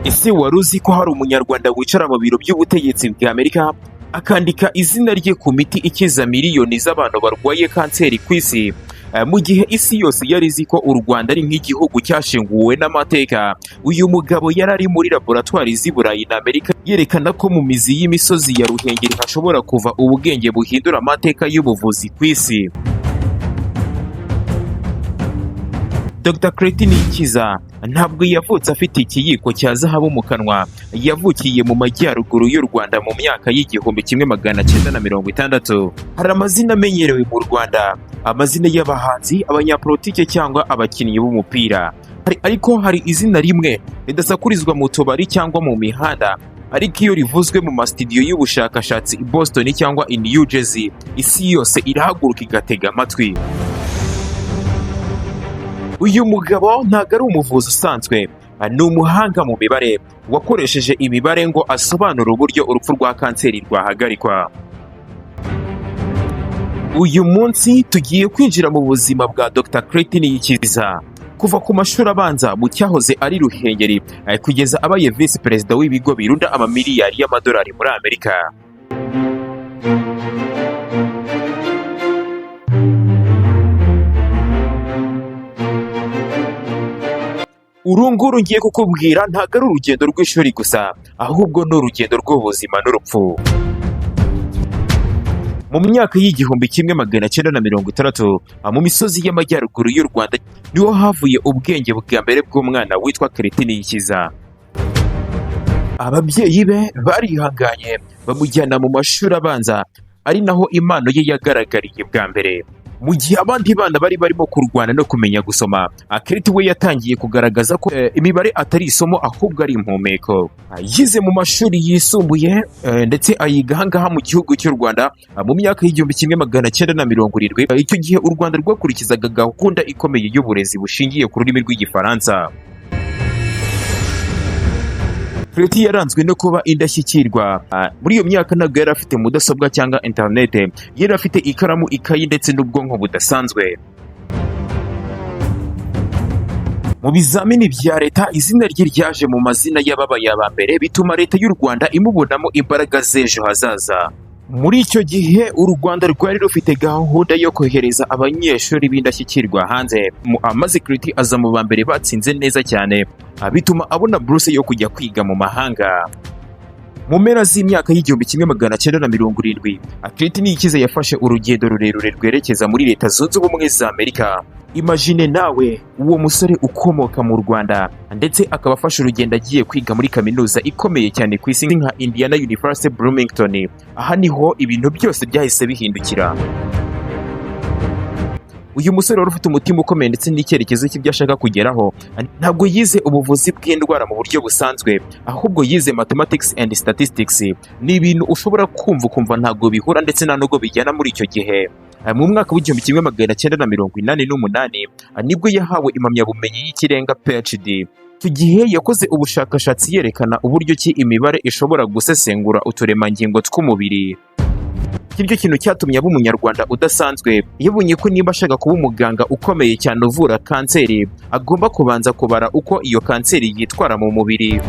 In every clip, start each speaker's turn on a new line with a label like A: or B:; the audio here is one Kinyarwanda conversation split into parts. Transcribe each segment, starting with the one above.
A: Ese wari uzi ko hari umunyarwanda wicara mu biro by'ubutegetsi bwa Amerika akandika izina rye ku miti ikiza miliyoni z'abantu barwaye kanseri ku isi? Mu gihe isi yose yari izi ko u Rwanda ari nk'igihugu cyashinguwe n'amateka, uyu mugabo yari ari muri laboratwari z'i Burayi na Amerika yerekana ko mu mizi y'imisozi ya Ruhengeri hashobora kuva ubwenge buhindura amateka y'ubuvuzi ku isi. Dr. Clet niyikiza ntabwo yavutse afite ikiyiko cya zahabu mu kanwa. Yavukiye mu majyaruguru y'u Rwanda mu myaka y'1960. Hari amazina amenyerewe mu Rwanda, amazina y'abahanzi, abanyapolitike cyangwa abakinnyi b'umupira. Ariko hari izina rimwe ridasakurizwa mu tubari cyangwa mu mihanda, ariko iyo rivuzwe mu mastudio y'ubushakashatsi i Boston cyangwa i New Jersey, isi yose irahaguruka igatega amatwi. Uyu mugabo ntabwo ari umuvuzi usanzwe, ni umuhanga mu mibare wakoresheje imibare ngo asobanure uburyo urupfu rwa kanseri rwahagarikwa. Uyu munsi tugiye kwinjira mu buzima bwa Dr. Clet niyikiza, kuva ku mashuri abanza mu cyahoze ari Ruhengeri kugeza abaye visi perezida w'ibigo birunda amamiliyari y'amadolari muri Amerika. Urunguru ngiye kukubwira ntabwo ari urugendo rw'ishuri gusa, ahubwo ni urugendo rw'ubuzima n'urupfu. Mu myaka y'1960 mu misozi y'amajyaruguru y'u Rwanda niho havuye ubwenge bwa mbere bw'umwana witwa Clet niyikiza. Ababyeyi be barihanganye bamujyana mu mashuri abanza, ari naho impano ye yagaragariye bwa mbere. Mu gihe abandi bana bari barimo kurwana no kumenya gusoma, Clet we yatangiye kugaragaza ko imibare atari isomo ahubwo ari impumeko. Yize mu mashuri yisumbuye ndetse ayiga ahangaha mu gihugu cy'u Rwanda mu myaka y'1970. Icyo gihe u Rwanda rwakurikizaga gahunda ikomeye y'uburezi bushingiye ku rurimi rw'igifaransa. Clet yaranzwe no kuba indashyikirwa. Muri iyo myaka ntabwo yari afite mudasobwa cyangwa interinete, yari afite ikaramu, ikayi ndetse n'ubwonko budasanzwe. Mu bizamini bya leta izina rye ryaje mu mazina y'ababaye aba mbere, bituma leta y'u Rwanda imubonamo imbaraga z'ejo hazaza. Muri icyo gihe u Rwanda rwari rufite gahunda yo kohereza abanyeshuri b'indashyikirwa hanze, maze Clet aza mu ba mbere batsinze neza cyane, bituma abona buruse yo kujya kwiga mu mahanga. Mu mpera z'imyaka y'1970, Clet niyikiza yafashe urugendo rurerure rwerekeza muri Leta Zunze Ubumwe za Amerika. Imagine nawe uwo musore ukomoka mu Rwanda, ndetse akaba afashe urugendo agiye kwiga muri kaminuza ikomeye cyane ku isi nka Indiana University Bloomington. Aha niho ibintu byose byahise bihindukira. Uyu musore wari ufite umutima ukomeye ndetse n'icyerekezo cy'ibyo ashaka kugeraho. Ntabwo yize ubuvuzi bw'indwara mu buryo busanzwe, ahubwo yize mathematics and statistics. Ni ibintu ushobora kumva ntabwo bihura ndetse nta nubwo bijyana muri icyo gihe. Mu mwaka w'1988 nibwo yahawe impamyabumenyi y'ikirenga PhD. Icyo gihe yakoze ubushakashatsi yerekana uburyo ki imibare ishobora gusesengura uturemangingo tw'umubiri. Kiryo kintu cyatumye aba umunyarwanda udasanzwe. Yabonye ko niba ashaka kuba umuganga ukomeye cyane uvura kanseri, agomba kubanza kubara uko iyo kanseri yitwara mu mubiri.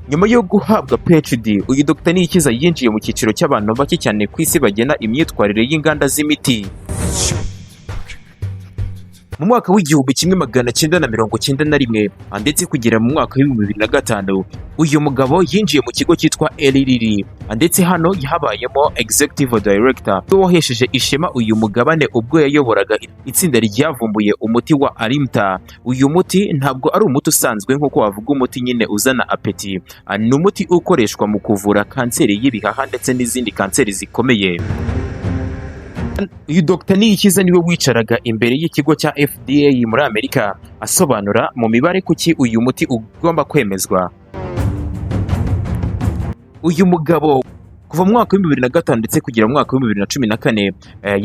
A: Nyuma yo guhabwa PhD, uyu Dr. niyikiza yinjiye mu cyiciro cy'abantu bake cyane ku isi bagena imyitwarire y'inganda z'imiti. Mu mwaka w'1991 ndetse kugera mu mwaka w'2005, uyu mugabo yinjiye mu kigo cyitwa LLR, ndetse hano yahabayemo Executive Director, wahesheje ishema uyu mugabane ubwo yayoboraga itsinda ryavumbuye umuti wa Alimta. Uyu muti ntabwo ari umuti usanzwe nk'uko wavuga umuti nyine uzana apeti, ni umuti ukoreshwa mu kuvura kanseri y'ibihaha ndetse n'izindi kanseri zikomeye. Uyu Dr. niyikiza niwe wicaraga imbere y'ikigo cya FDA muri Amerika asobanura mu mibare kuki uyu muti ugomba kwemezwa. Uyu mugabo kuva mu mwaka w'2005 ndetse kugera mu mwaka w'2014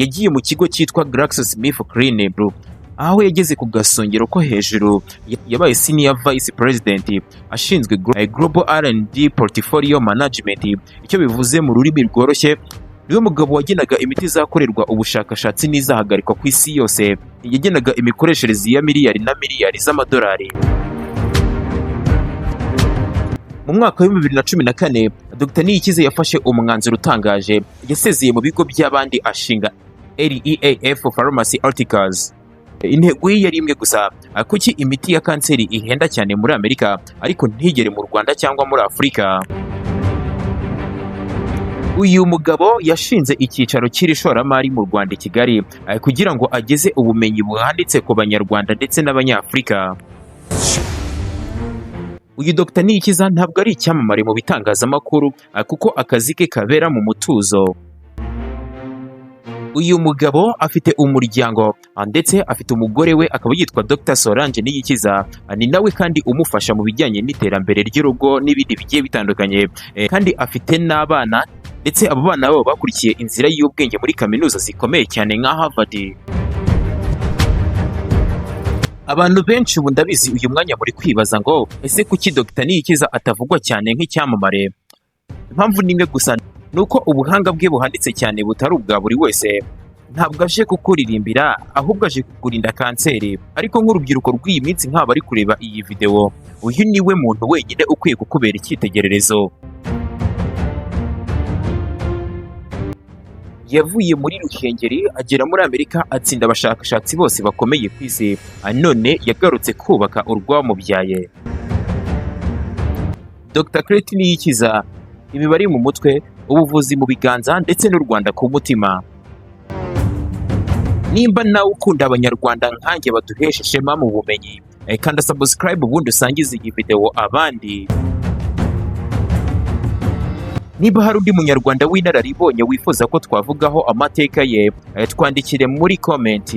A: yagiye mu kigo cyitwa GlaxoSmithKline Group, aho yageze ku gasongero ko hejuru. Yabaye Senior Vice President ashinzwe Global R&D Portfolio Management, icyo bivuze mu rurimi rworoshye niwe mugabo wagenaga imiti izakorerwa ubushakashatsi n'izahagarikwa ku isi yose. Yagenaga imikoreshereze ya miliyari na miliyari z'amadolari. Mu mwaka wa 2014 Dr Niyikiza yafashe umwanzuro utangaje, yasezeye mu bigo by'abandi ashinga LEAF Pharmacy Articles. Intego ye yari imwe gusa, kuki imiti ya kanseri ihenda cyane muri Amerika ariko ntigere mu Rwanda cyangwa muri Afurika. Uyu mugabo yashinze icyicaro cy'iri shoramari mu Rwanda i Kigali kugira ngo ageze ubumenyi buhanditse ku banyarwanda ndetse n'abanyafurika. Uyu Dr Niyikiza ntabwo ari icyamamare mu bitangazamakuru kuko akazi ke kabera mu mutuzo. Uyu mugabo afite umuryango ndetse afite umugore we akaba yitwa Dr Solange Niyikiza, ni nawe kandi umufasha mu bijyanye n'iterambere ry'urugo n'ibindi bigiye bitandukanye, kandi afite n'abana ndetse abo bana babo bakurikiye inzira y'ubwenge muri kaminuza zikomeye cyane nka Harvard. Abantu benshi ubu ndabizi uyu mwanya muri kwibaza ngo ese kuki Dr Niyikiza atavugwa cyane nk'icyamamare? Impamvu nimwe gusa, nuko ubuhanga bwe buhanditse cyane butari ubwa buri wese. Ntabwo aje kukuririmbira, ahubwo aje kukurinda kanseri. Ariko nk'urubyiruko rw'iyi minsi nk'aba bari kureba iyi video, uyu niwe muntu wenyine ukwiye kukubera icyitegererezo. Yavuye muri Ruhengeri agera muri Amerika atsinda abashakashatsi bose bakomeye ku isi, none yagarutse kubaka urwamubyaye. Dr Clet Niyikiza, imibare mu mutwe, ubuvuzi mu biganza ndetse n'u Rwanda ku mutima. Nimba nawe ukunda abanyarwanda nkanjye baduhesha ishema mu bumenyi, kanda subscribe ubundi usangize iyi video abandi. Niba hari undi munyarwanda w'inararibonye wifuza ko twavugaho amateka ye, twandikire muri comment.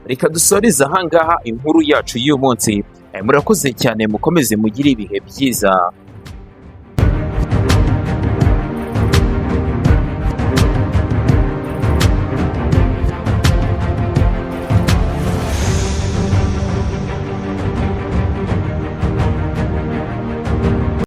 A: Reka dusoreze ahangaha inkuru yacu y'uyu munsi. Murakoze cyane, mukomeze mugire ibihe byiza.